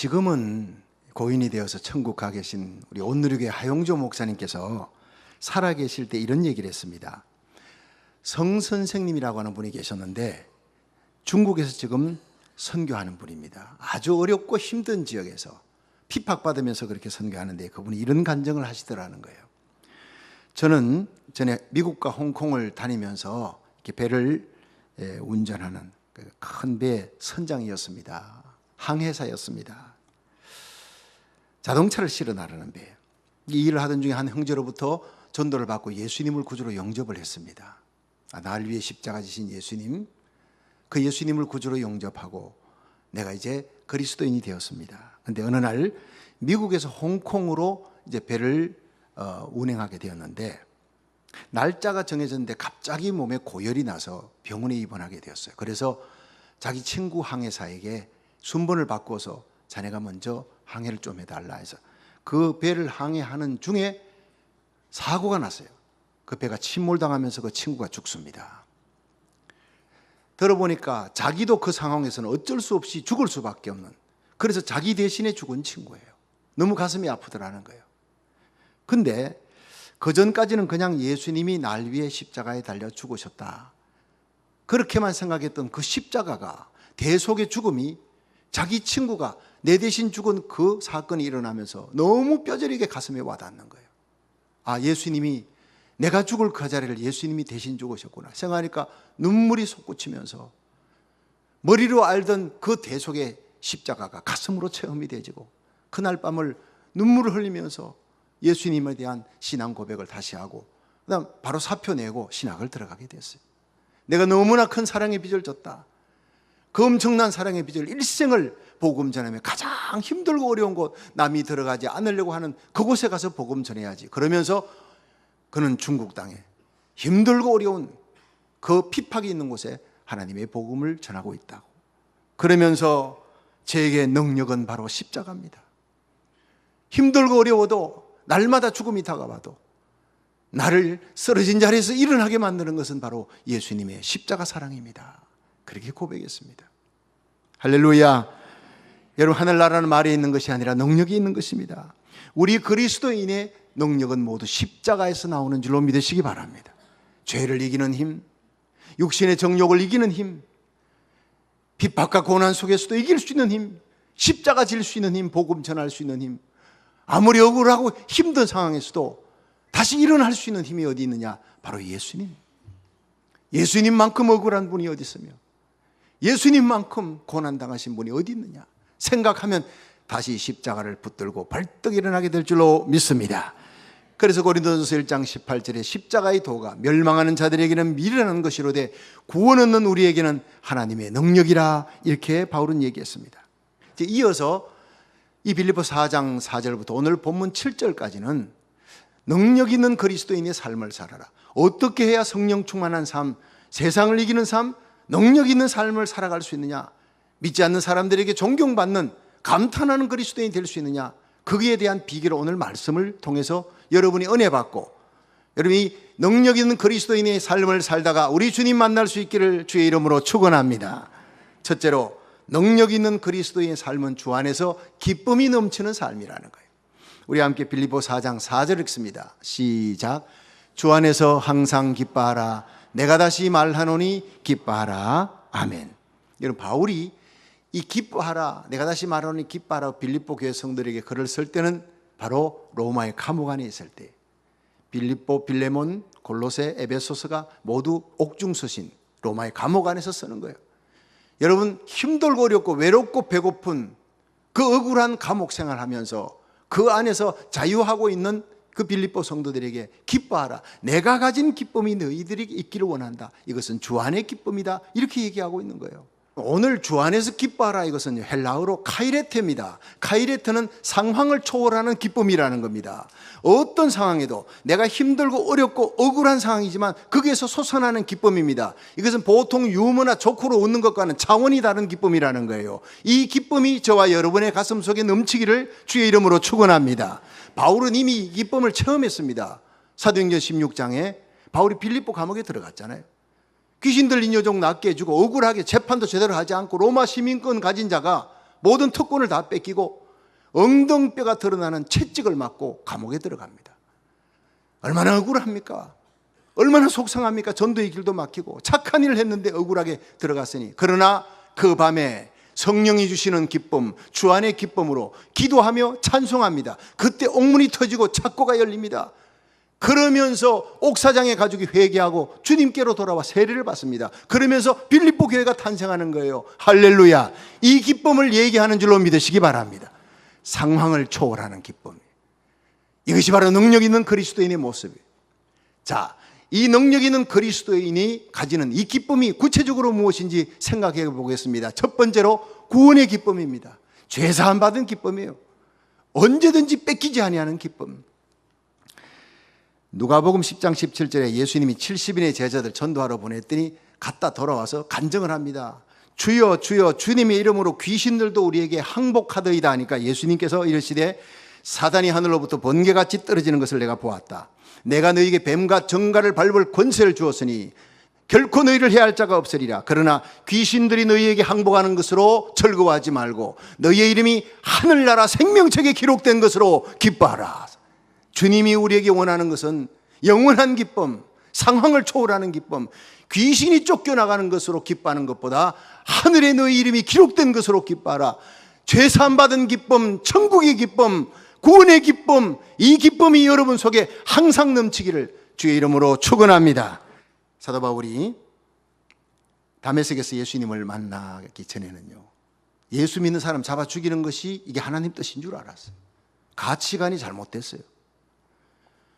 지금은 고인이 되어서 천국 가 계신 우리 온누리교회 하용조 목사님께서 살아계실 때 이런 얘기를 했습니다. 성 선생님이라고 하는 분이 계셨는데 중국에서 지금 선교하는 분입니다. 아주 어렵고 힘든 지역에서 핍박받으면서 그렇게 선교하는데 그분이 이런 간증을 하시더라는 거예요. 저는 전에 미국과 홍콩을 다니면서 이렇게 배를 운전하는 큰 배 선장이었습니다. 항해사였습니다. 자동차를 실어 나르는 배. 이 일을 하던 중에 한 형제로부터 전도를 받고 예수님을 구주로 영접을 했습니다. 날 위해 십자가 지신 예수님, 그 예수님을 구주로 영접하고 내가 이제 그리스도인이 되었습니다. 그런데 어느 날 미국에서 홍콩으로 이제 배를 운행하게 되었는데 날짜가 정해졌는데 갑자기 몸에 고열이 나서 병원에 입원하게 되었어요. 그래서 자기 친구 항해사에게 순번을 바꿔서 자네가 먼저 항해를 좀 해달라 해서 그 배를 항해하는 중에 사고가 났어요. 그 배가 침몰당하면서 그 친구가 죽습니다. 들어보니까 자기도 그 상황에서는 어쩔 수 없이 죽을 수밖에 없는, 그래서 자기 대신에 죽은 친구예요. 너무 가슴이 아프더라는 거예요. 근데 그 전까지는 그냥 예수님이 날 위해 십자가에 달려 죽으셨다, 그렇게만 생각했던 그 십자가가, 대속의 죽음이 자기 친구가 내 대신 죽은 그 사건이 일어나면서 너무 뼈저리게 가슴에 와닿는 거예요. 예수님이, 내가 죽을 그 자리를 예수님이 대신 죽으셨구나 생각하니까 눈물이 솟구치면서 머리로 알던 그 대속의 십자가가 가슴으로 체험이 되지고 그날 밤을 눈물을 흘리면서 예수님에 대한 신앙 고백을 다시 하고 그다음 바로 사표 내고 신학을 들어가게 됐어요. 내가 너무나 큰 사랑의 빚을 졌다. 그 엄청난 사랑의 빚을 일생을 복음 전하며 가장 힘들고 어려운 곳, 남이 들어가지 않으려고 하는 그곳에 가서 복음 전해야지. 그러면서 그는 중국 땅에 힘들고 어려운 그 핍박이 있는 곳에 하나님의 복음을 전하고 있다고. 그러면서 제게 능력은 바로 십자가입니다. 힘들고 어려워도 날마다 죽음이 다가와도 나를 쓰러진 자리에서 일어나게 만드는 것은 바로 예수님의 십자가 사랑입니다. 그렇게 고백했습니다. 할렐루야. 여러분, 하늘나라는 말에 있는 것이 아니라 능력이 있는 것입니다. 우리 그리스도인의 능력은 모두 십자가에서 나오는 줄로 믿으시기 바랍니다. 죄를 이기는 힘, 육신의 정욕을 이기는 힘, 핍박과 고난 속에서도 이길 수 있는 힘, 십자가 질 수 있는 힘, 복음 전할 수 있는 힘, 아무리 억울하고 힘든 상황에서도 다시 일어날 수 있는 힘이 어디 있느냐? 바로 예수님. 예수님만큼 억울한 분이 어디 있으며 예수님만큼 고난당하신 분이 어디 있느냐 생각하면 다시 십자가를 붙들고 벌떡 일어나게 될 줄로 믿습니다. 그래서 고린도전서 1장 18절에 십자가의 도가 멸망하는 자들에게는 미련한 것이로되 구원 얻는 우리에게는 하나님의 능력이라, 이렇게 바울은 얘기했습니다. 이제 이어서 이 빌립보 4장 4절부터 오늘 본문 7절까지는 능력 있는 그리스도인의 삶을 살아라, 어떻게 해야 성령 충만한 삶, 세상을 이기는 삶, 능력 있는 삶을 살아갈 수 있느냐, 믿지 않는 사람들에게 존경받는, 감탄하는 그리스도인이 될 수 있느냐, 거기에 대한 비결을 오늘 말씀을 통해서 여러분이 은혜 받고 여러분이 능력 있는 그리스도인의 삶을 살다가 우리 주님 만날 수 있기를 주의 이름으로 축원합니다. 첫째로, 능력 있는 그리스도인의 삶은 주 안에서 기쁨이 넘치는 삶이라는 거예요. 우리 함께 빌립보 4장 4절 읽습니다. 시작. 주 안에서 항상 기뻐하라. 내가 다시 말하노니 기뻐하라. 아멘. 여러분, 바울이 이 기뻐하라, 내가 다시 말하노니 기뻐하라 빌립보 교회 성도들에게 글을 쓸 때는 바로 로마의 감옥 안에 있을 때, 빌립보, 빌레몬, 골로새, 에베소서가 모두 옥중서신 로마의 감옥 안에서 쓰는 거예요. 여러분, 힘들고 어렵고 외롭고 배고픈 그 억울한 감옥 생활하면서 그 안에서 자유하고 있는 그 빌립보 성도들에게 기뻐하라, 내가 가진 기쁨이 너희들이 있기를 원한다, 이것은 주 안의 기쁨이다, 이렇게 얘기하고 있는 거예요. 오늘 주 안에서 기뻐하라, 이것은 헬라어로 카이레테입니다. 카이레테는 상황을 초월하는 기쁨이라는 겁니다. 어떤 상황에도 내가 힘들고 어렵고 억울한 상황이지만 거기에서 솟아나는 기쁨입니다. 이것은 보통 유머나 조크로 웃는 것과는 차원이 다른 기쁨이라는 거예요. 이 기쁨이 저와 여러분의 가슴 속에 넘치기를 주의 이름으로 축원합니다. 바울은 이미 이 기쁨을 체험했습니다. 사도행전 16장에 바울이 빌립보 감옥에 들어갔잖아요. 귀신 들린 여종 낫게 해주고 억울하게 재판도 제대로 하지 않고 로마 시민권 가진 자가 모든 특권을 다 뺏기고 엉덩뼈가 드러나는 채찍을 맞고 감옥에 들어갑니다. 얼마나 억울합니까? 얼마나 속상합니까? 전도의 길도 막히고 착한 일을 했는데 억울하게 들어갔으니. 그러나 그 밤에 성령이 주시는 기쁨, 주 안의 기쁨으로 기도하며 찬송합니다. 그때 옥문이 터지고 창고가 열립니다. 그러면서 옥사장의 가족이 회개하고 주님께로 돌아와 세례를 받습니다. 그러면서 빌립보 교회가 탄생하는 거예요. 할렐루야. 이 기쁨을 얘기하는 줄로 믿으시기 바랍니다. 상황을 초월하는 기쁨. 이것이 바로 능력 있는 그리스도인의 모습이에요. 자, 이 능력 있는 그리스도인이 가지는 이 기쁨이 구체적으로 무엇인지 생각해 보겠습니다. 첫 번째로 구원의 기쁨입니다. 죄사함 받은 기쁨이에요. 언제든지 뺏기지 아니하는 기쁨. 누가복음 10장 17절에 예수님이 70인의 제자들 전도하러 보냈더니 갔다 돌아와서 간증을 합니다. 주여 주여 주님의 이름으로 귀신들도 우리에게 항복하더이다 하니까 예수님께서 이르시되 사단이 하늘로부터 번개같이 떨어지는 것을 내가 보았다. 내가 너희에게 뱀과 정갈을 밟을 권세를 주었으니 결코 너희를 해할 자가 없으리라. 그러나 귀신들이 너희에게 항복하는 것으로 즐거워하지 말고 너희의 이름이 하늘나라 생명책에 기록된 것으로 기뻐하라. 주님이 우리에게 원하는 것은 영원한 기쁨, 상황을 초월하는 기쁨, 귀신이 쫓겨나가는 것으로 기뻐하는 것보다 하늘에 너희 이름이 기록된 것으로 기뻐하라. 죄사함 받은 기쁨, 천국의 기쁨, 구원의 기쁨, 이 기쁨이 여러분 속에 항상 넘치기를 주의 이름으로 축원합니다. 사도 바울이 다메섹에서 예수님을 만나기 전에는요, 예수 믿는 사람 잡아 죽이는 것이 이게 하나님 뜻인 줄 알았어요. 가치관이 잘못됐어요.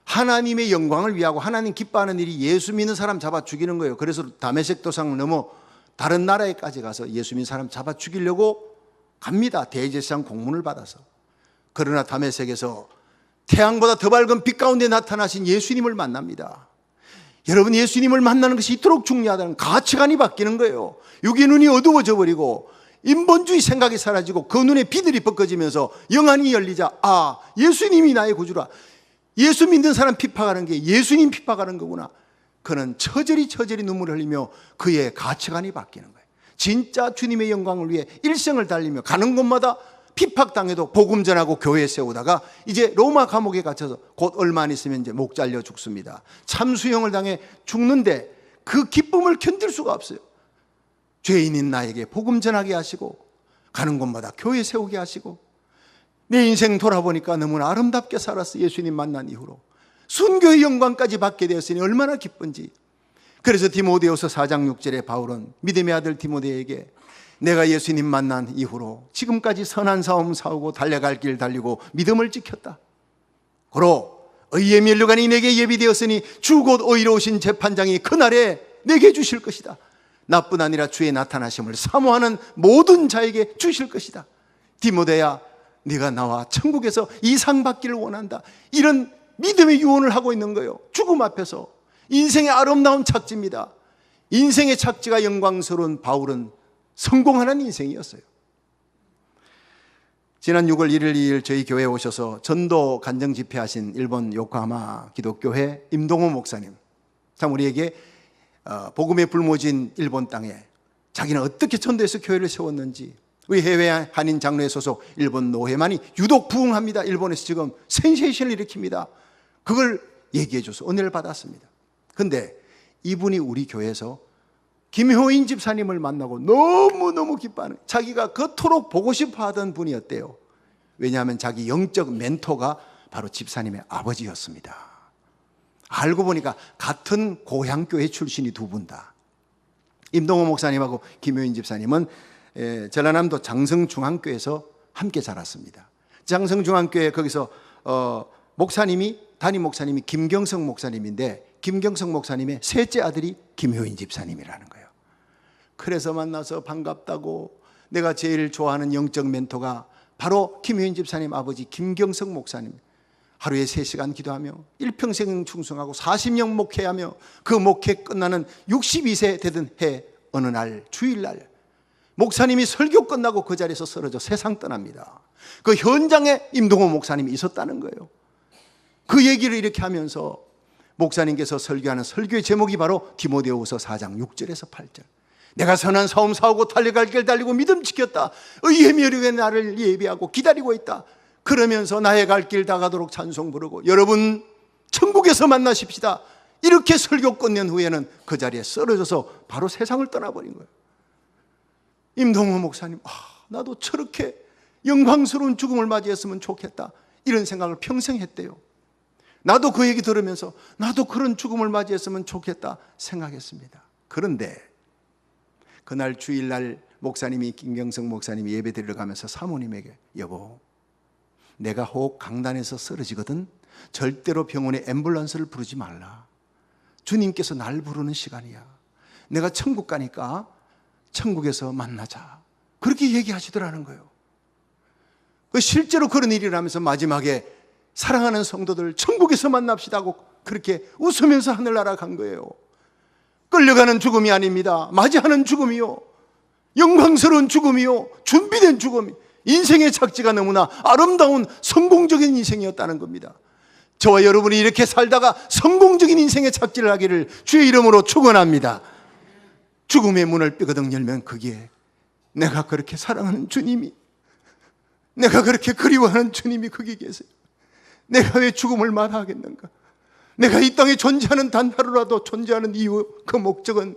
하나님의 영광을 위하고 하나님 기뻐하는 일이 예수 믿는 사람 잡아 죽이는 거예요. 그래서 다메섹 도상 넘어 다른 나라에까지 가서 예수 믿는 사람 잡아 죽이려고 갑니다. 대제사장 공문을 받아서. 그러나 다메섹에서 태양보다 더 밝은 빛 가운데 나타나신 예수님을 만납니다. 여러분, 예수님을 만나는 것이 이토록 중요하다는 가치관이 바뀌는 거예요. 육의 눈이 어두워져 버리고 인본주의 생각이 사라지고 그 눈에 비늘이 벗겨지면서 영안이 열리자, 아, 예수님이 나의 구주라. 예수 믿는 사람 핍박하는 게 예수님 핍박하는 거구나. 그는 처절히 눈물을 흘리며 그의 가치관이 바뀌는 거예요. 진짜 주님의 영광을 위해 일생을 달리며 가는 곳마다 핍박당해도 복음 전하고 교회 세우다가 이제 로마 감옥에 갇혀서 곧 얼마 안 있으면 이제 목 잘려 죽습니다. 참수형을 당해 죽는데 그 기쁨을 견딜 수가 없어요. 죄인인 나에게 복음 전하게 하시고 가는 곳마다 교회 세우게 하시고 내 인생 돌아보니까 너무나 아름답게 살았어. 예수님 만난 이후로 순교의 영광까지 받게 되었으니 얼마나 기쁜지. 그래서 디모데후서 4장 6절에 바울은 믿음의 아들 디모데에게 내가 예수님 만난 이후로 지금까지 선한 싸움 싸우고 달려갈 길 달리고 믿음을 지켰다. 고로 의의 면류관이 내게 예비되었으니 주 곧 의로우신 재판장이 그날에 내게 주실 것이다. 나뿐 아니라 주의 나타나심을 사모하는 모든 자에게 주실 것이다. 디모데야, 네가 나와 천국에서 이 상 받기를 원한다. 이런 믿음의 유언을 하고 있는 거예요. 죽음 앞에서. 인생의 아름다운 착지입니다. 인생의 착지가 영광스러운 바울은 성공하는 인생이었어요. 지난 6월 1일 2일 저희 교회에 오셔서 전도 간증 집회하신 일본 요코하마 기독교회 임동호 목사님, 참 우리에게 복음의 불모진 일본 땅에 자기는 어떻게 전도해서 교회를 세웠는지, 우리 해외 한인 장로회 소속 일본 노회만이 유독 부흥합니다. 일본에서 지금 센세이션을 일으킵니다. 그걸 얘기해 줘서 은혜를 받았습니다. 그런데 이분이 우리 교회에서 김효인 집사님을 만나고 너무너무 기뻐하는, 자기가 그토록 보고 싶어 하던 분이었대요. 왜냐하면 자기 영적 멘토가 바로 집사님의 아버지였습니다. 알고 보니까 같은 고향교회 출신이 두 분 다. 임동호 목사님하고 김효인 집사님은 전라남도 장성중앙교회에서 함께 자랐습니다. 장성중앙교회 거기서 목사님이, 담임 목사님이 김경성 목사님인데 김경성 목사님의 셋째 아들이 김효인 집사님이라는 거예요. 그래서 만나서 반갑다고, 내가 제일 좋아하는 영적 멘토가 바로 김효인 집사님 아버지 김경성 목사님. 하루에 3시간 기도하며 일평생 충성하고 40년 목회하며 그 목회 끝나는 62세 되던 해 어느 날 주일날 목사님이 설교 끝나고 그 자리에서 쓰러져 세상 떠납니다. 그 현장에 임동호 목사님이 있었다는 거예요. 그 얘기를 이렇게 하면서 목사님께서 설교하는 설교의 제목이 바로 디모데후서 4장 6절에서 8절. 내가 선한 싸움 싸우고 달려갈 길 달리고 믿음 지켰다. 의의 멸류에 나를 예비하고 기다리고 있다. 그러면서 나의 갈 길 다가도록 찬송 부르고 여러분 천국에서 만나십시다. 이렇게 설교 끝낸 후에는 그 자리에 쓰러져서 바로 세상을 떠나버린 거예요. 임동호 목사님, 나도 저렇게 영광스러운 죽음을 맞이했으면 좋겠다. 이런 생각을 평생 했대요. 나도 그 얘기 들으면서 나도 그런 죽음을 맞이했으면 좋겠다 생각했습니다. 그런데 그날 주일날 목사님이, 김경석 목사님이 예배 드리러 가면서 사모님에게, 여보, 내가 혹 강단에서 쓰러지거든 절대로 병원에 앰뷸런스를 부르지 말라. 주님께서 날 부르는 시간이야. 내가 천국 가니까 천국에서 만나자. 그렇게 얘기하시더라는 거예요. 실제로 그런 일이 일어나면서 마지막에 사랑하는 성도들 천국에서 만납시다 하고 그렇게 웃으면서 하늘나라 간 거예요. 끌려가는 죽음이 아닙니다. 맞이하는 죽음이요, 영광스러운 죽음이요, 준비된 죽음, 인생의 착지가 너무나 아름다운 성공적인 인생이었다는 겁니다. 저와 여러분이 이렇게 살다가 성공적인 인생의 착지를 하기를 주의 이름으로 축원합니다. 죽음의 문을 삐그덕 열면 거기에 내가 그렇게 사랑하는 주님이, 내가 그렇게 그리워하는 주님이 거기 계세요. 내가 왜 죽음을 마다하겠는가? 내가 이 땅에 존재하는 단 하루라도 존재하는 이유, 그 목적은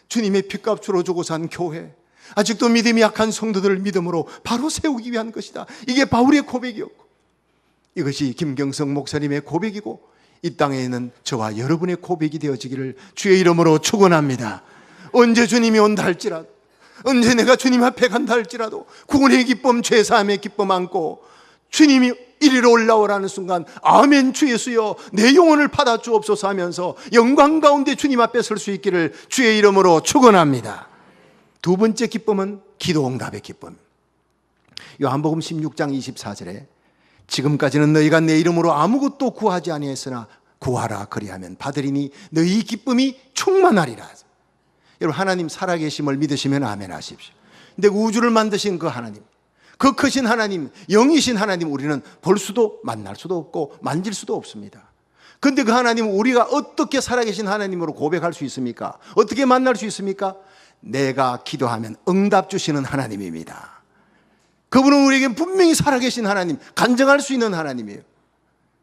주님의 핏값으로 주고 산 교회, 아직도 믿음이 약한 성도들을 믿음으로 바로 세우기 위한 것이다. 이게 바울의 고백이었고, 이것이 김경석 목사님의 고백이고, 이 땅에 있는 저와 여러분의 고백이 되어지기를 주의 이름으로 축원합니다. 언제 주님이 온다 할지라도, 언제 내가 주님 앞에 간다 할지라도 구원의 기쁨, 죄사함의 기쁨 안고 주님이 이리로 올라오라는 순간 아멘 주 예수여 내 영혼을 받아 주옵소서 하면서 영광 가운데 주님 앞에 설 수 있기를 주의 이름으로 축원합니다. 두 번째 기쁨은 기도응답의 기쁨. 요한복음 16장 24절에 지금까지는 너희가 내 이름으로 아무것도 구하지 아니했으나 구하라 그리하면 받으리니 너희 기쁨이 충만하리라. 여러분, 하나님 살아계심을 믿으시면 아멘 하십시오. 근데 우주를 만드신 그 하나님, 그 크신 하나님, 영이신 하나님, 우리는 볼 수도 만날 수도 없고 만질 수도 없습니다. 그런데 그 하나님은 우리가 어떻게 살아계신 하나님으로 고백할 수 있습니까? 어떻게 만날 수 있습니까? 내가 기도하면 응답 주시는 하나님입니다. 그분은 우리에게 분명히 살아계신 하나님, 간증할 수 있는 하나님이에요.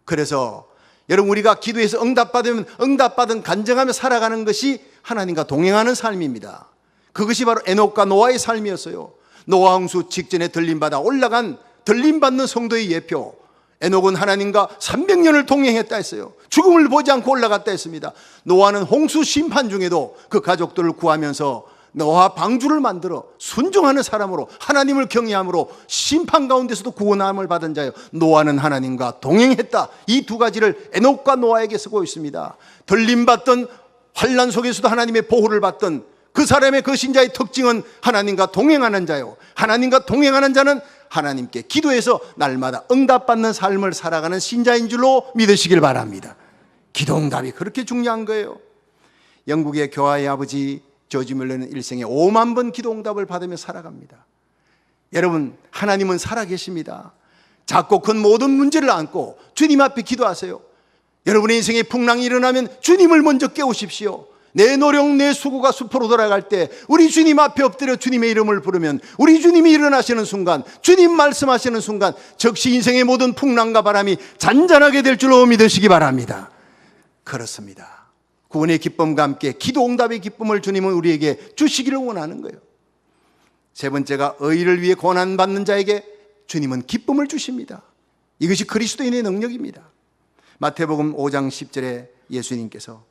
그래서 여러분, 우리가 기도해서 응답받으면 응답받은 간증하며 살아가는 것이 하나님과 동행하는 삶입니다. 그것이 바로 에녹과 노아의 삶이었어요. 노아 홍수 직전에 들림받아 올라간 들림받는 성도의 예표, 에녹은 하나님과 300년을 동행했다 했어요. 죽음을 보지 않고 올라갔다 했습니다. 노아는 홍수 심판 중에도 그 가족들을 구하면서 노아 방주를 만들어 순종하는 사람으로, 하나님을 경외함으로 심판 가운데서도 구원함을 받은 자요, 노아는 하나님과 동행했다. 이 두 가지를 에녹과 노아에게 쓰고 있습니다. 들림받던 환난 속에서도 하나님의 보호를 받던 그 사람의, 그 신자의 특징은 하나님과 동행하는 자요, 하나님과 동행하는 자는 하나님께 기도해서 날마다 응답받는 삶을 살아가는 신자인 줄로 믿으시길 바랍니다. 기도응답이 그렇게 중요한 거예요. 영국의 교화의 아버지 조지 뮬러는 일생에 5만 번 기도응답을 받으며 살아갑니다. 여러분, 하나님은 살아계십니다. 작고 큰 모든 문제를 안고 주님 앞에 기도하세요. 여러분의 인생에 풍랑이 일어나면 주님을 먼저 깨우십시오. 내 노력, 내 수고가 숲으로 돌아갈 때 우리 주님 앞에 엎드려 주님의 이름을 부르면 우리 주님이 일어나시는 순간, 주님 말씀하시는 순간 즉시 인생의 모든 풍랑과 바람이 잔잔하게 될 줄로 믿으시기 바랍니다. 그렇습니다. 구원의 기쁨과 함께 기도응답의 기쁨을 주님은 우리에게 주시기를 원하는 거예요. 세 번째가 의를 위해 고난받는 자에게 주님은 기쁨을 주십니다. 이것이 그리스도인의 능력입니다. 마태복음 5장 10절에 예수님께서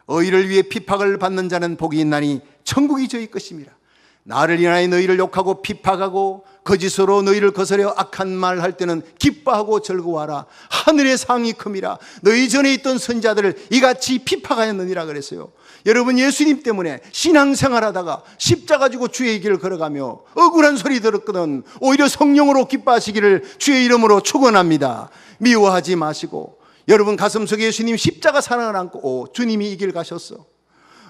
의를 위해 핍박을 받는 자는 복이 있나니 천국이 저희 것입니다. 나를 인하여 너희를 욕하고 핍박하고 거짓으로 너희를 거스려 악한 말 할 때는 기뻐하고 즐거워하라. 하늘의 상이 큼이라. 너희 전에 있던 선자들을 이같이 핍박하였느니라 그랬어요. 여러분, 예수님 때문에 신앙생활하다가 십자가 지고 주의 길을 걸어가며 억울한 소리 들었거든 오히려 성령으로 기뻐하시기를 주의 이름으로 축원합니다. 미워하지 마시고, 여러분 가슴속에 예수님 십자가 사랑을 안고 주님이 이 길 가셨어.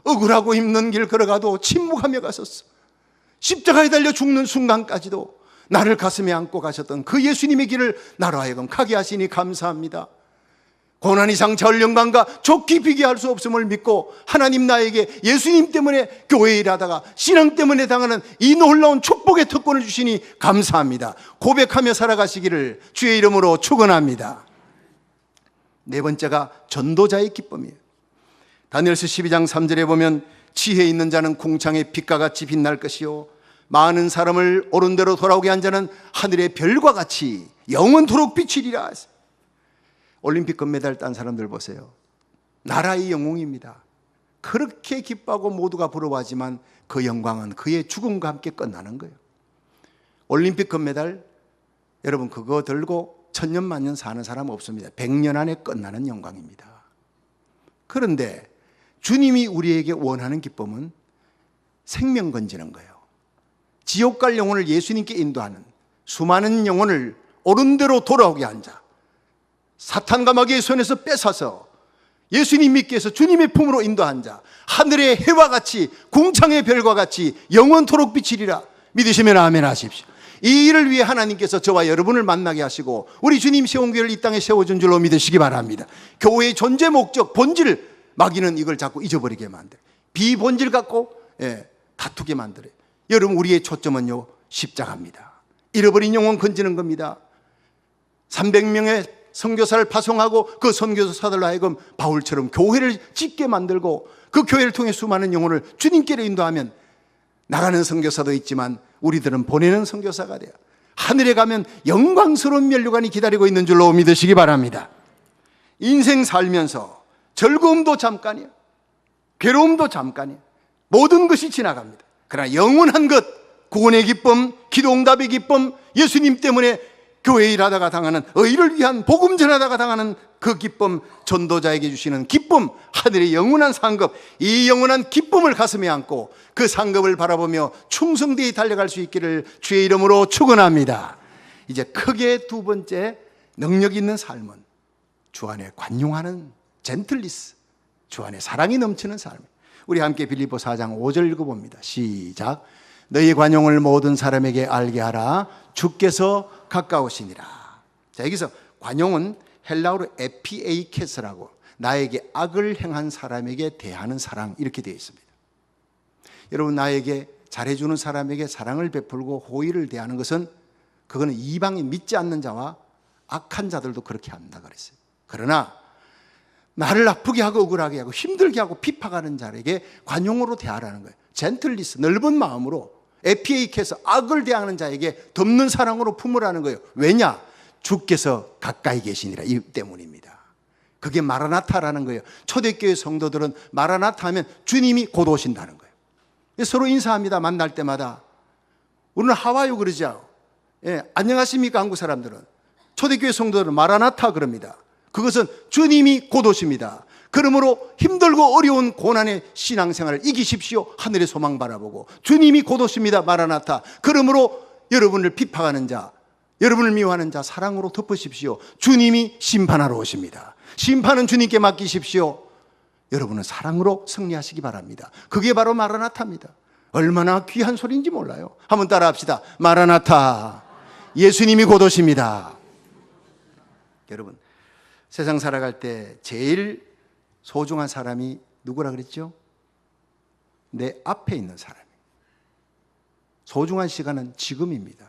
억울하고 힘든 길 걸어가도 침묵하며 가셨어. 십자가에 달려 죽는 순간까지도 나를 가슴에 안고 가셨던 그 예수님의 길을 나로 하여금 가게 하시니 감사합니다. 고난 이상 절 영광과 좋게 비교할 수 없음을 믿고 하나님 나에게 예수님 때문에 교회 일하다가 신앙 때문에 당하는 이 놀라운 축복의 특권을 주시니 감사합니다. 고백하며 살아가시기를 주의 이름으로 축원합니다. 네 번째가 전도자의 기쁨이에요. 다니엘서 12장 3절에 보면 지혜 있는 자는 궁창의 빛과 같이 빛날 것이요 많은 사람을 옳은 대로 돌아오게 한 자는 하늘의 별과 같이 영원토록 비치리라. 올림픽 금메달 딴 사람들 보세요. 나라의 영웅입니다. 그렇게 기뻐하고 모두가 부러워하지만 그 영광은 그의 죽음과 함께 끝나는 거예요. 올림픽 금메달, 여러분 그거 들고 천년 만년 사는 사람 없습니다. 100년 안에 끝나는 영광입니다. 그런데 주님이 우리에게 원하는 기쁨은 생명 건지는 거예요. 지옥 갈 영혼을 예수님께 인도하는, 수많은 영혼을 옳은 대로 돌아오게 한 자, 사탄과 마귀의 손에서 뺏어서 예수님 믿게 해서 주님의 품으로 인도한 자, 하늘의 해와 같이 궁창의 별과 같이 영원토록 비치리라. 믿으시면 아멘 하십시오. 이 일을 위해 하나님께서 저와 여러분을 만나게 하시고 우리 주님 세운 교회를 이 땅에 세워준 줄로 믿으시기 바랍니다. 교회의 존재 목적, 본질, 마귀는 이걸 자꾸 잊어버리게 만들어요. 비본질 갖고 다투게 만들어요. 여러분 우리의 초점은요 십자가입니다. 잃어버린 영혼 건지는 겁니다. 300명의 선교사를 파송하고 그 선교사들로 하여금 바울처럼 교회를 짓게 만들고 그 교회를 통해 수많은 영혼을 주님께로 인도하면 나가는 선교사도 있지만 우리들은 보내는 선교사가 돼요. 하늘에 가면 영광스러운 면류관이 기다리고 있는 줄로 믿으시기 바랍니다. 인생 살면서 즐거움도 잠깐이에요. 괴로움도 잠깐이에요. 모든 것이 지나갑니다. 그러나 영원한 것, 구원의 기쁨, 기도응답의 기쁨, 예수님 때문에 교회 일하다가 당하는, 의를 위한 복음 전하다가 당하는 그 기쁨, 전도자에게 주시는 기쁨, 하늘의 영원한 상급, 이 영원한 기쁨을 가슴에 안고 그 상급을 바라보며 충성되이 달려갈 수 있기를 주의 이름으로 축원합니다. 이제 크게 두 번째 능력 있는 삶은 주 안에 관용하는 젠틀리스, 주 안에 사랑이 넘치는 삶. 우리 함께 빌립보 4장 5절 읽어봅니다. 시작. 너희 관용을 모든 사람에게 알게 하라. 주께서 가까우시니라. 자, 여기서 관용은 헬라어로 에피에이케스라고 나에게 악을 행한 사람에게 대하는 사랑 이렇게 되어 있습니다. 여러분 나에게 잘해주는 사람에게 사랑을 베풀고 호의를 대하는 것은 그거는 이방인 믿지 않는 자와 악한 자들도 그렇게 한다 그랬어요. 그러나 나를 아프게 하고 억울하게 하고 힘들게 하고 핍박하는 자에게 관용으로 대하라는 거예요. 젠틀리스, 넓은 마음으로 에피에이케서 악을 대하는 자에게 덮는 사랑으로 품으라는 거예요. 왜냐? 주께서 가까이 계시니라. 이 때문입니다. 그게 마라나타라는 거예요. 초대교회 성도들은 마라나타 하면 주님이 곧 오신다는 거예요. 서로 인사합니다. 만날 때마다. 우리는 하와요 그러죠. 안녕하십니까 한국 사람들은. 초대교회 성도들은 마라나타 그럽니다. 그것은 주님이 곧 오십니다. 그러므로 힘들고 어려운 고난의 신앙생활을 이기십시오. 하늘의 소망 바라보고 주님이 곧 오십니다. 마라나타. 그러므로 여러분을 핍박하는 자, 여러분을 미워하는 자 사랑으로 덮으십시오. 주님이 심판하러 오십니다. 심판은 주님께 맡기십시오. 여러분은 사랑으로 승리하시기 바랍니다. 그게 바로 마라나타입니다. 얼마나 귀한 소리인지 몰라요. 한번 따라합시다. 마라나타. 예수님이 곧 오십니다. 여러분 세상 살아갈 때 제일 소중한 사람이 누구라 그랬죠? 내 앞에 있는 사람이에요. 소중한 시간은 지금입니다.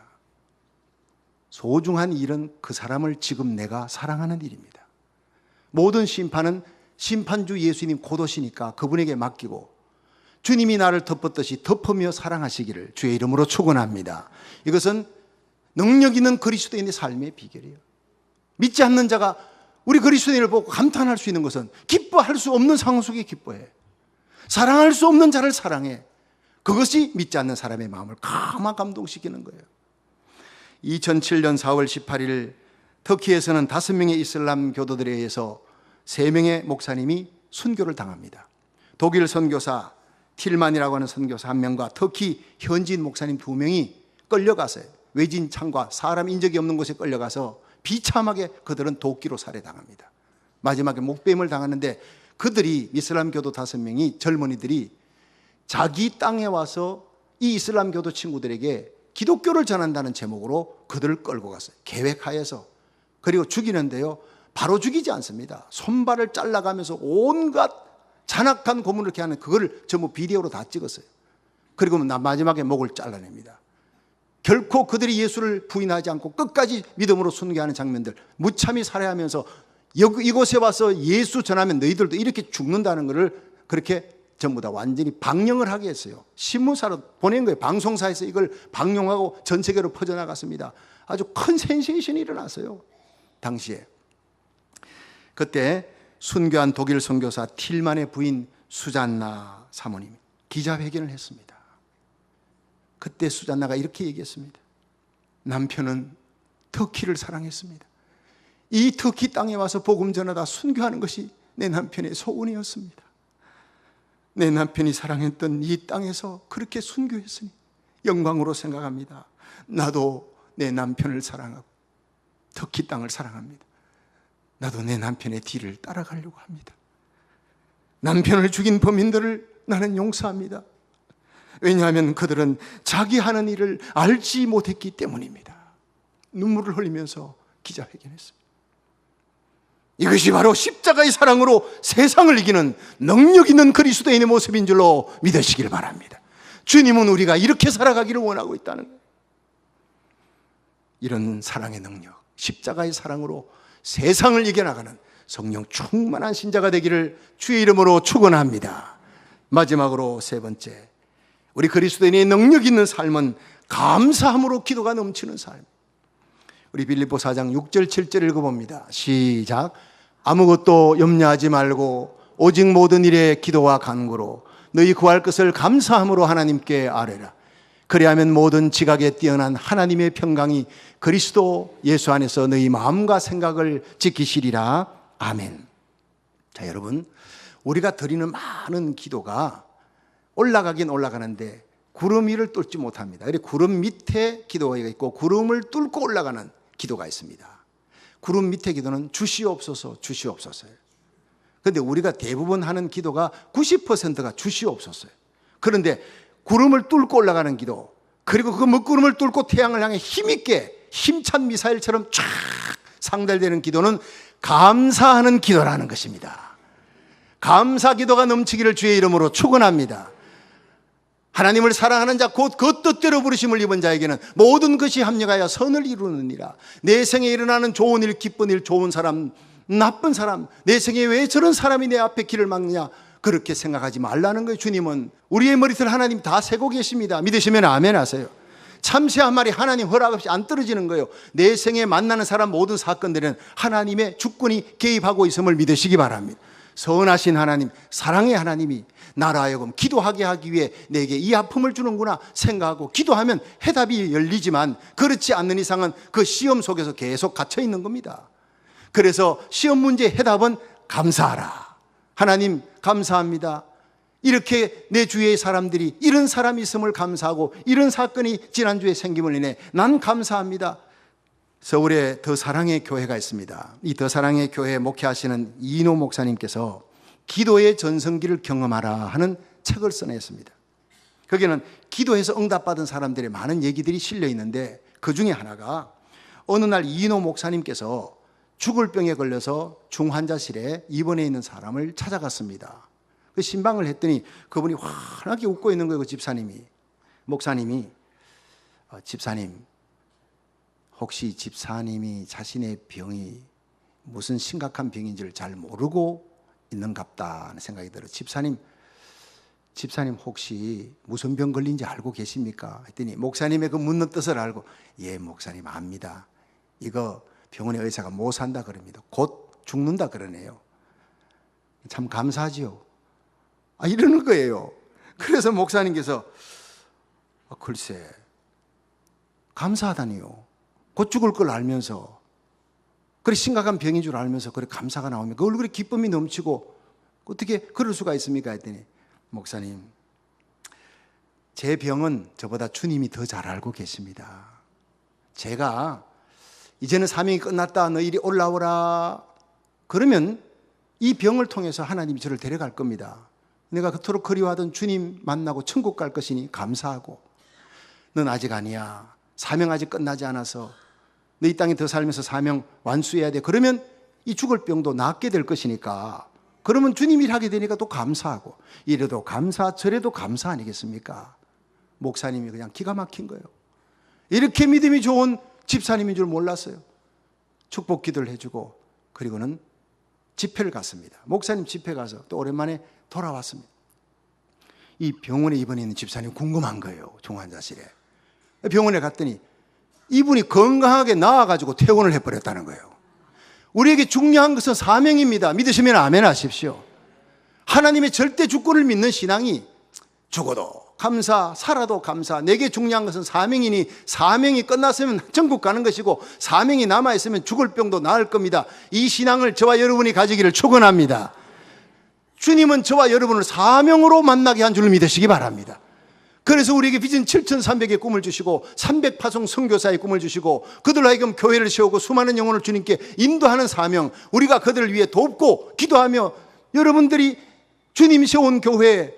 소중한 일은 그 사람을 지금 내가 사랑하는 일입니다. 모든 심판은 심판주 예수님 곧 오시니까 그분에게 맡기고 주님이 나를 덮었듯이 덮으며 사랑하시기를 주의 이름으로 축원합니다. 이것은 능력 있는 그리스도인의 삶의 비결이에요. 믿지 않는 자가 우리 그리스도인을 보고 감탄할 수 있는 것은 기뻐할 수 없는 상황 속에 기뻐해. 사랑할 수 없는 자를 사랑해. 그것이 믿지 않는 사람의 마음을 가만 감동시키는 거예요. 2007년 4월 18일 터키에서는 5명의 이슬람 교도들에 의해서 3명의 목사님이 순교를 당합니다. 독일 선교사 틸만이라고 하는 선교사 1명과 터키 현지인 목사님 2명이 끌려가서요. 외진 창과 사람 인적이 없는 곳에 끌려가서 비참하게 그들은 도끼로 살해당합니다. 마지막에 목뱀을 당하는데 그들이 이슬람교도 5명이 젊은이들이 자기 땅에 와서 이 이슬람교도 친구들에게 기독교를 전한다는 제목으로 그들을 끌고 갔어요. 계획하여서. 그리고 죽이는데요 바로 죽이지 않습니다. 손발을 잘라가면서 온갖 잔악한 고문을 이렇게 하는 그거를 전부 비디오로 다 찍었어요. 그리고 마지막에 목을 잘라냅니다. 결코 그들이 예수를 부인하지 않고 끝까지 믿음으로 순교하는 장면들, 무참히 살해하면서 이곳에 와서 예수 전하면 너희들도 이렇게 죽는다는 것을 그렇게 전부 다 완전히 방영을 하게 했어요. 신문사로 보낸 거예요. 방송사에서 이걸 방영하고 전 세계로 퍼져나갔습니다. 아주 큰 센세이션이 일어났어요. 당시에. 그때 순교한 독일 선교사 틸만의 부인 수잔나 사모님이 기자회견을 했습니다. 그때 수잔나가 이렇게 얘기했습니다. 남편은 터키를 사랑했습니다. 이 터키 땅에 와서 복음 전하다 순교하는 것이 내 남편의 소원이었습니다. 내 남편이 사랑했던 이 땅에서 그렇게 순교했으니 영광으로 생각합니다. 나도 내 남편을 사랑하고 터키 땅을 사랑합니다. 나도 내 남편의 뒤를 따라가려고 합니다. 남편을 죽인 범인들을 나는 용서합니다. 왜냐하면 그들은 자기 하는 일을 알지 못했기 때문입니다. 눈물을 흘리면서 기자회견했습니다. 이것이 바로 십자가의 사랑으로 세상을 이기는 능력 있는 그리스도인의 모습인 줄로 믿으시길 바랍니다. 주님은 우리가 이렇게 살아가기를 원하고 있다는 거예요. 이런 사랑의 능력, 십자가의 사랑으로 세상을 이겨나가는 성령 충만한 신자가 되기를 주의 이름으로 축원합니다. 마지막으로 세 번째, 우리 그리스도인의 능력 있는 삶은 감사함으로 기도가 넘치는 삶. 우리 빌립보 4장 6절 7절 읽어봅니다. 시작. 아무것도 염려하지 말고 오직 모든 일에 기도와 간구로 너희 구할 것을 감사함으로 하나님께 아뢰라. 그리하면 모든 지각에 뛰어난 하나님의 평강이 그리스도 예수 안에서 너희 마음과 생각을 지키시리라. 아멘. 자, 여러분, 우리가 드리는 많은 기도가 올라가긴 올라가는데 구름 위를 뚫지 못합니다. 그래서 구름 밑에 기도가 있고 구름을 뚫고 올라가는 기도가 있습니다. 구름 밑에 기도는 주시옵소서, 주시옵소서예요. 그런데 우리가 대부분 하는 기도가 90%가 주시옵소서예요. 그런데 구름을 뚫고 올라가는 기도, 그리고 그 먹구름을 뚫고 태양을 향해 힘있게 힘찬 미사일처럼 쫙 상달되는 기도는 감사하는 기도라는 것입니다. 감사 기도가 넘치기를 주의 이름으로 축원합니다. 하나님을 사랑하는 자 곧 그 뜻대로 부르심을 입은 자에게는 모든 것이 합력하여 선을 이루느니라. 내 생에 일어나는 좋은 일, 기쁜 일, 좋은 사람, 나쁜 사람, 내 생에 왜 저런 사람이 내 앞에 길을 막느냐, 그렇게 생각하지 말라는 거예요. 주님은 우리의 머리털 하나님 다 세고 계십니다. 믿으시면 아멘 하세요. 참새 한 마리 하나님 허락 없이 안 떨어지는 거예요. 내 생에 만나는 사람 모든 사건들은 하나님의 주권이 개입하고 있음을 믿으시기 바랍니다. 선하신 하나님, 사랑의 하나님이 나로 하여금 기도하게 하기 위해 내게 이 아픔을 주는구나 생각하고 기도하면 해답이 열리지만 그렇지 않는 이상은 그 시험 속에서 계속 갇혀 있는 겁니다. 그래서 시험 문제의 해답은 감사하라. 하나님 감사합니다. 이렇게 내 주위의 사람들이 이런 사람이 있음을 감사하고 이런 사건이 지난주에 생김을 인해 난 감사합니다. 서울에 더 사랑의 교회가 있습니다. 이 더 사랑의 교회 목회하시는 이인호 목사님께서 기도의 전성기를 경험하라 하는 책을 써냈습니다. 거기는 기도해서 응답받은 사람들의 많은 얘기들이 실려 있는데 그 중에 하나가 어느 날 이인호 목사님께서 죽을 병에 걸려서 중환자실에 입원해 있는 사람을 찾아갔습니다. 그 신방을 했더니 그분이 환하게 웃고 있는 거예요. 그 집사님이. 목사님이 집사님, 혹시 집사님이 자신의 병이 무슨 심각한 병인지를 잘 모르고 있는갑다 하는 생각이 들어요. 집사님 혹시 무슨 병 걸린지 알고 계십니까? 했더니 목사님의 그 묻는 뜻을 알고 예, 목사님 압니다. 이거 병원의 의사가 못 산다 그럽니다. 곧 죽는다 그러네요. 참 감사하지요. 이러는 거예요. 그래서 목사님께서 글쎄 감사하다니요. 곧 죽을 걸 알면서 그래 심각한 병인 줄 알면서 그래 감사가 나오면 그 얼굴에 기쁨이 넘치고 어떻게 그럴 수가 있습니까? 했더니 목사님 제 병은 저보다 주님이 더 잘 알고 계십니다. 제가 이제는 사명이 끝났다 너희들이 올라오라 그러면 이 병을 통해서 하나님이 저를 데려갈 겁니다. 내가 그토록 그리워하던 주님 만나고 천국 갈 것이니 감사하고 넌 아직 아니야. 사명 아직 끝나지 않아서 너 이 땅에 더 살면서 사명 완수해야 돼. 그러면 이 죽을 병도 낫게 될 것이니까 그러면 주님 일하게 되니까 또 감사하고 이래도 감사 저래도 감사 아니겠습니까? 목사님이 그냥 기가 막힌 거예요. 이렇게 믿음이 좋은 집사님인 줄 몰랐어요. 축복 기도를 해주고 그리고는 집회를 갔습니다. 목사님 집회 가서 또 오랜만에 돌아왔습니다. 이 병원에 입원해 있는 집사님 궁금한 거예요. 중환자실에. 병원에 갔더니 이분이 건강하게 나와가지고 퇴원을 해버렸다는 거예요. 우리에게 중요한 것은 사명입니다. 믿으시면 아멘 하십시오. 하나님의 절대 주권을 믿는 신앙이 죽어도 감사, 살아도 감사. 내게 중요한 것은 사명이니 사명이 끝났으면 천국 가는 것이고 사명이 남아있으면 죽을 병도 나을 겁니다. 이 신앙을 저와 여러분이 가지기를 축원합니다. 주님은 저와 여러분을 사명으로 만나게 한 줄 믿으시기 바랍니다. 그래서 우리에게 비전 7,300의 꿈을 주시고 300파송 선교사의 꿈을 주시고 그들로 하여금 교회를 세우고 수많은 영혼을 주님께 인도하는 사명, 우리가 그들을 위해 돕고 기도하며 여러분들이 주님이 세운 교회에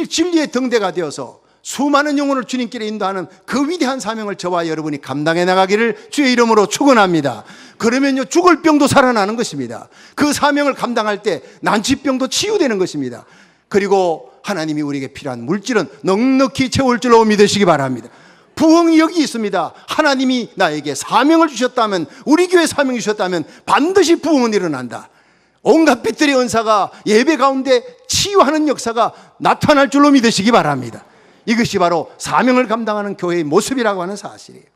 진리의 등대가 되어서 수많은 영혼을 주님께 인도하는 그 위대한 사명을 저와 여러분이 감당해 나가기를 주의 이름으로 축원합니다. 그러면요 죽을 병도 살아나는 것입니다. 그 사명을 감당할 때 난치병도 치유되는 것입니다. 그리고 하나님이 우리에게 필요한 물질은 넉넉히 채울 줄로 믿으시기 바랍니다. 부흥이 여기 있습니다. 하나님이 나에게 사명을 주셨다면, 우리 교회 사명을 주셨다면 반드시 부흥은 일어난다. 온갖 빛들의 은사가 예배 가운데 치유하는 역사가 나타날 줄로 믿으시기 바랍니다. 이것이 바로 사명을 감당하는 교회의 모습이라고 하는 사실이에요.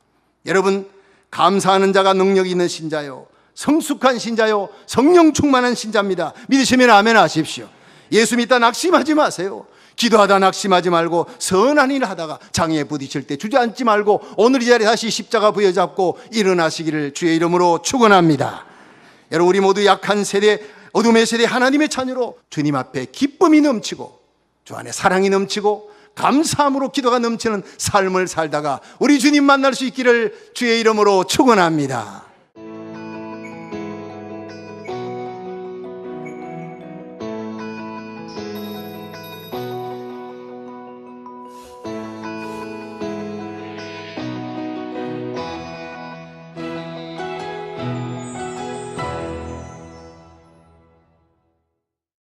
여러분, 감사하는 자가 능력이 있는 신자요, 성숙한 신자요, 성령 충만한 신자입니다. 믿으시면 아멘 하십시오. 예수 믿다 낙심하지 마세요. 기도하다 낙심하지 말고 선한 일 하다가 장애에 부딪힐 때 주저앉지 말고 오늘 이 자리에 다시 십자가 부여잡고 일어나시기를 주의 이름으로 축원합니다. 여러분, 우리 모두 약한 세대, 어둠의 세대 하나님의 자녀로 주님 앞에 기쁨이 넘치고 주 안에 사랑이 넘치고 감사함으로 기도가 넘치는 삶을 살다가 우리 주님 만날 수 있기를 주의 이름으로 축원합니다.